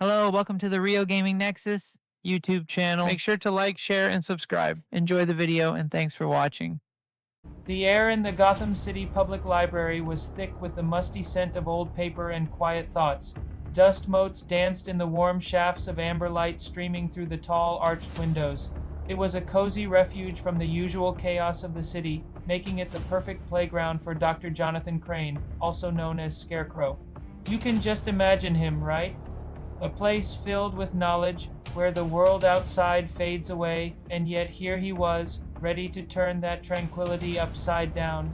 Hello, welcome to the Rio Gaming Nexus YouTube channel. Make sure to like, share, and subscribe. Enjoy the video, and thanks for watching. The air in the Gotham City Public Library was thick with the musty scent of old paper and quiet thoughts. Dust motes danced in the warm shafts of amber light streaming through the tall, arched windows. It was a cozy refuge from the usual chaos of the city, making it the perfect playground for Dr. Jonathan Crane, also known as Scarecrow. You can just imagine him, right? A place filled with knowledge, where the world outside fades away, and yet here he was, ready to turn that tranquility upside down.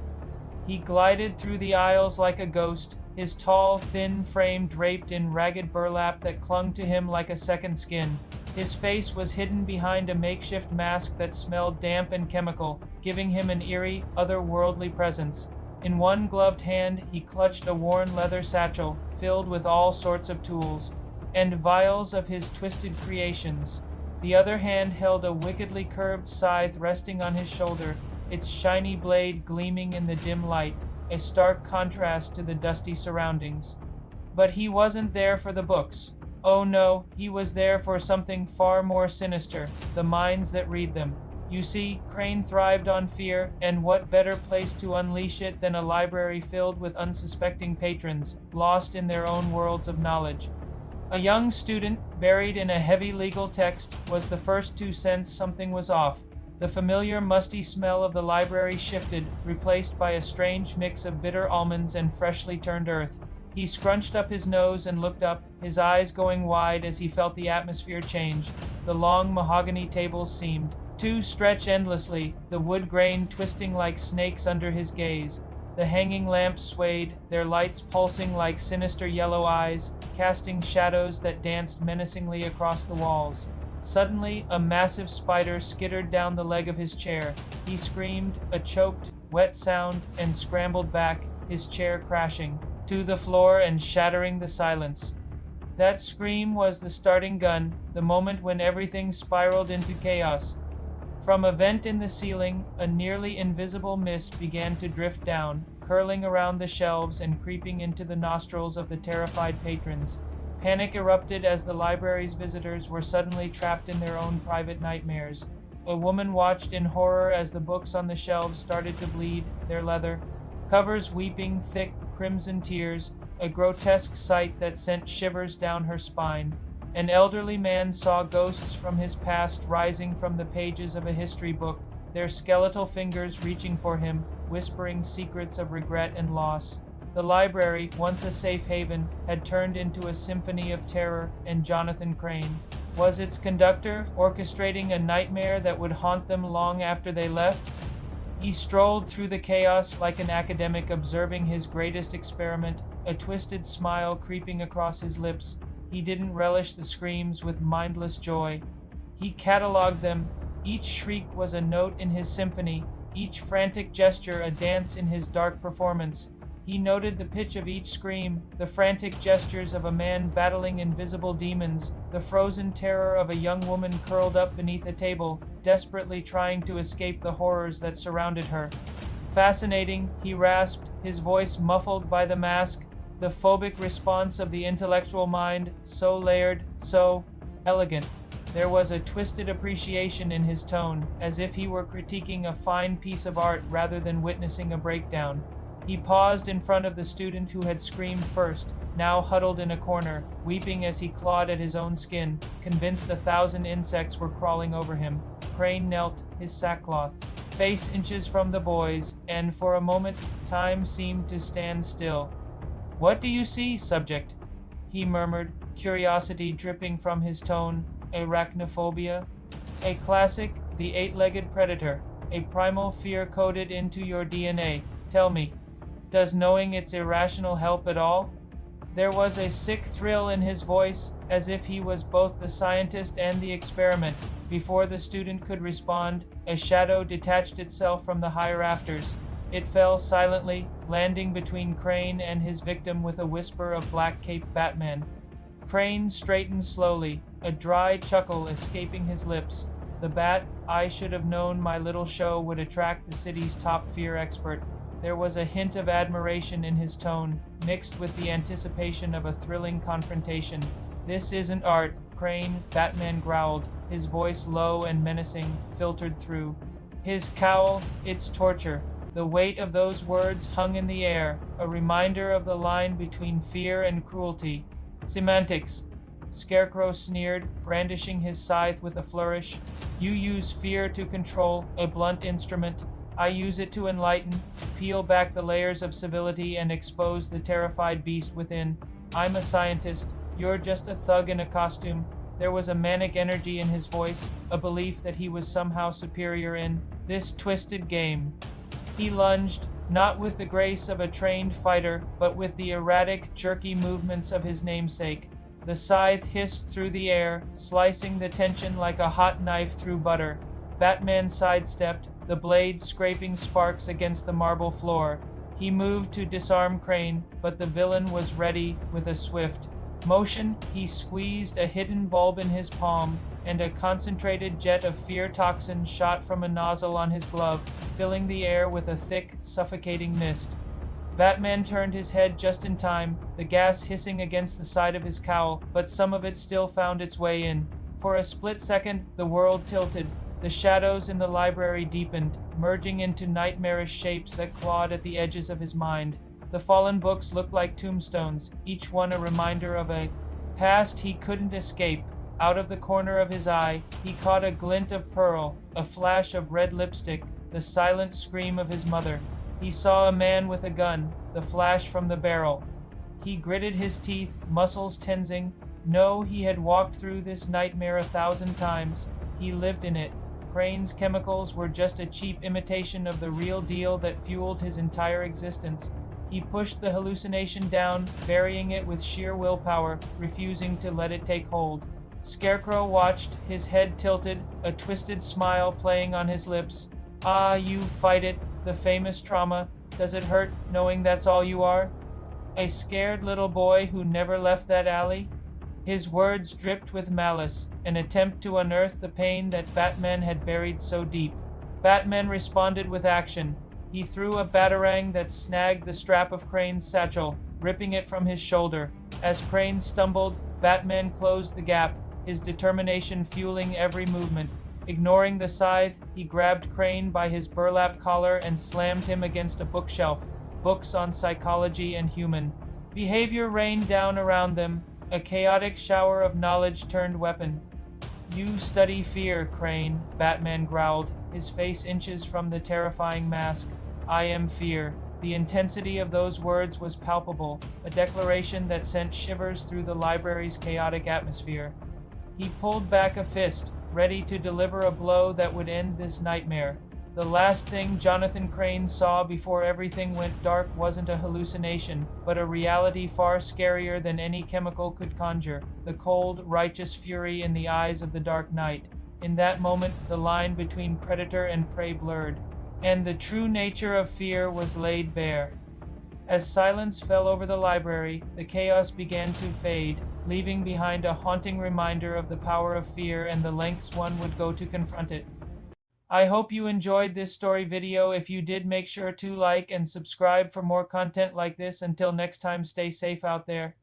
He glided through the aisles like a ghost, his tall, thin frame draped in ragged burlap that clung to him like a second skin. His face was hidden behind a makeshift mask that smelled damp and chemical, giving him an eerie, otherworldly presence. In one gloved hand, he clutched a worn leather satchel, filled with all sorts of tools and vials of his twisted creations. The other hand held a wickedly curved scythe resting on his shoulder, its shiny blade gleaming in the dim light, a stark contrast to the dusty surroundings. But he wasn't there for the books. Oh no, he was there for something far more sinister, the minds that read them. You see, Crane thrived on fear, and what better place to unleash it than a library filled with unsuspecting patrons, lost in their own worlds of knowledge. A young student, buried in a heavy legal text, was the first to sense something was off. The familiar musty smell of the library shifted, replaced by a strange mix of bitter almonds and freshly turned earth. He scrunched up his nose and looked up, his eyes going wide as he felt the atmosphere change. The long mahogany tables seemed to stretch endlessly, the wood grain twisting like snakes under his gaze. The hanging lamps swayed, their lights pulsing like sinister yellow eyes, casting shadows that danced menacingly across the walls. Suddenly, a massive spider skittered down the leg of his chair. He screamed, a choked, wet sound, and scrambled back, his chair crashing to the floor and shattering the silence. That scream was the starting gun, the moment when everything spiraled into chaos. From a vent in the ceiling, a nearly invisible mist began to drift down, curling around the shelves and creeping into the nostrils of the terrified patrons. Panic erupted as the library's visitors were suddenly trapped in their own private nightmares. A woman watched in horror as the books on the shelves started to bleed, their leather covers weeping thick, crimson tears, a grotesque sight that sent shivers down her spine. An elderly man saw ghosts from his past rising from the pages of a history book, their skeletal fingers reaching for him, whispering secrets of regret and loss. The library, once a safe haven, had turned into a symphony of terror, and Jonathan Crane was its conductor, orchestrating a nightmare that would haunt them long after they left. He strolled through the chaos like an academic observing his greatest experiment, a twisted smile creeping across his lips. He didn't relish the screams with mindless joy. He catalogued them. Each shriek was a note in his symphony, each frantic gesture a dance in his dark performance. He noted the pitch of each scream, the frantic gestures of a man battling invisible demons, the frozen terror of a young woman curled up beneath a table, desperately trying to escape the horrors that surrounded her. Fascinating, he rasped, his voice muffled by the mask, the phobic response of the intellectual mind, so layered, so elegant. There was a twisted appreciation in his tone, as if he were critiquing a fine piece of art rather than witnessing a breakdown. He paused in front of the student who had screamed first, now huddled in a corner, weeping as he clawed at his own skin, convinced 1,000 insects were crawling over him. Crane knelt, his sackcloth face inches from the boys, and for a moment, time seemed to stand still. "What do you see, subject?" he murmured, curiosity dripping from his tone. "Arachnophobia? A classic, the eight-legged predator, a primal fear coded into your DNA. Tell me, does knowing it's irrational help at all?" There was a sick thrill in his voice, as if he was both the scientist and the experiment. Before the student could respond, a shadow detached itself from the high rafters. It fell silently, landing between Crane and his victim with a whisper of black-caped Batman. Crane straightened slowly, a dry chuckle escaping his lips. The bat, I should have known my little show would attract the city's top fear expert. There was a hint of admiration in his tone, mixed with the anticipation of a thrilling confrontation. This isn't art, Crane, Batman growled, his voice low and menacing, filtered through his cowl. It's torture. The weight of those words hung in the air, a reminder of the line between fear and cruelty. Semantics. Scarecrow sneered, brandishing his scythe with a flourish. You use fear to control, a blunt instrument. I use it to enlighten, to peel back the layers of civility and expose the terrified beast within. I'm a scientist. You're just a thug in a costume. There was a manic energy in his voice, a belief that he was somehow superior in this twisted game. He lunged, not with the grace of a trained fighter, but with the erratic, jerky movements of his namesake. The scythe hissed through the air, slicing the tension like a hot knife through butter. Batman sidestepped, the blade scraping sparks against the marble floor. He moved to disarm Crane, but the villain was ready with a swift motion. He squeezed a hidden bulb in his palm, and a concentrated jet of fear toxin shot from a nozzle on his glove, filling the air with a thick, suffocating mist. Batman turned his head just in time, the gas hissing against the side of his cowl, but some of it still found its way in. For a split second, the world tilted. The shadows in the library deepened, merging into nightmarish shapes that clawed at the edges of his mind. The fallen books looked like tombstones, each one a reminder of a past he couldn't escape. Out of the corner of his eye, he caught a glint of pearl, a flash of red lipstick, the silent scream of his mother. He saw a man with a gun, the flash from the barrel. He gritted his teeth, muscles tensing. No, he had walked through this nightmare 1,000 times. He lived in it. Crane's chemicals were just a cheap imitation of the real deal that fueled his entire existence. He pushed the hallucination down, burying it with sheer willpower, refusing to let it take hold. Scarecrow watched, his head tilted, a twisted smile playing on his lips. Ah, you fight it, the famous trauma. Does it hurt, knowing that's all you are? A scared little boy who never left that alley? His words dripped with malice, an attempt to unearth the pain that Batman had buried so deep. Batman responded with action. He threw a batarang that snagged the strap of Crane's satchel, ripping it from his shoulder. As Crane stumbled, Batman closed the gap, his determination fueling every movement. Ignoring the scythe, he grabbed Crane by his burlap collar and slammed him against a bookshelf. Books on psychology and human behavior rained down around them, a chaotic shower of knowledge turned weapon. You study fear, Crane, Batman growled, his face inches from the terrifying mask. I am fear. The intensity of those words was palpable, a declaration that sent shivers through the library's chaotic atmosphere. He pulled back a fist, ready to deliver a blow that would end this nightmare. The last thing Jonathan Crane saw before everything went dark wasn't a hallucination, but a reality far scarier than any chemical could conjure, the cold, righteous fury in the eyes of the Dark Knight. In that moment, the line between predator and prey blurred, and the true nature of fear was laid bare. As silence fell over the library, the chaos began to fade, leaving behind a haunting reminder of the power of fear and the lengths one would go to confront it. I hope you enjoyed this story video. If you did, make sure to like and subscribe for more content like this. Until next time, stay safe out there.